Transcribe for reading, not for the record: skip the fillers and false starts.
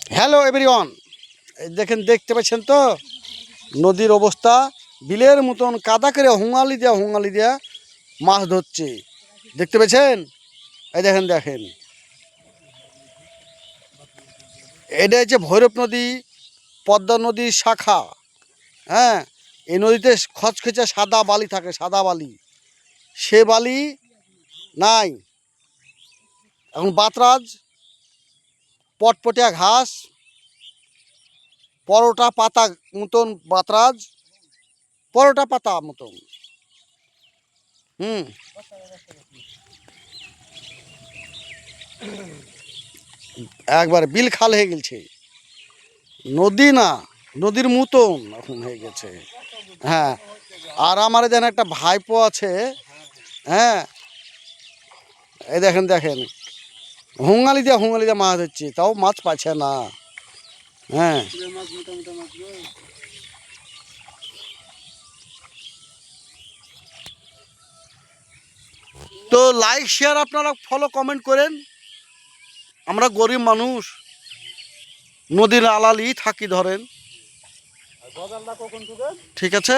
Hello everyone, এই দেখতে পাচ্ছেন তো নদীর অবস্থা। বিলের মতন কাদা করে হুঙালি দেওয়া মাছ ধরছে। দেখতে পেয়েছেন? এই দেখেন এটা হচ্ছে ভৈরব নদী, পদ্মা নদীর শাখা। হ্যাঁ, এই নদীতে খচখচে সাদা বালি থাকে, সাদা বালি। সে বালি নাই এখন। বাতরাজ, পটপটিয়া ঘাস, পরোটা পাতা মতন বাতরাজ, পরোটা পাতা মতন। একবার বিল খাল হয়ে গেছে, নদী না, নদীর মতন এখন হয়ে গেছে। হ্যাঁ, আর আমার যেন একটা ভাইপো আছে। হ্যাঁ, এই দেখেন হুঙালি দিয়ে মাছ ধরছে, তাও মাছ পাচ্ছে না। হ্যাঁ, তো লাইক শেয়ার আপনারা ফলো কমেন্ট করেন। আমরা গরিব মানুষ, নদীর আলালি থাকি ধরেন। ঠিক আছে।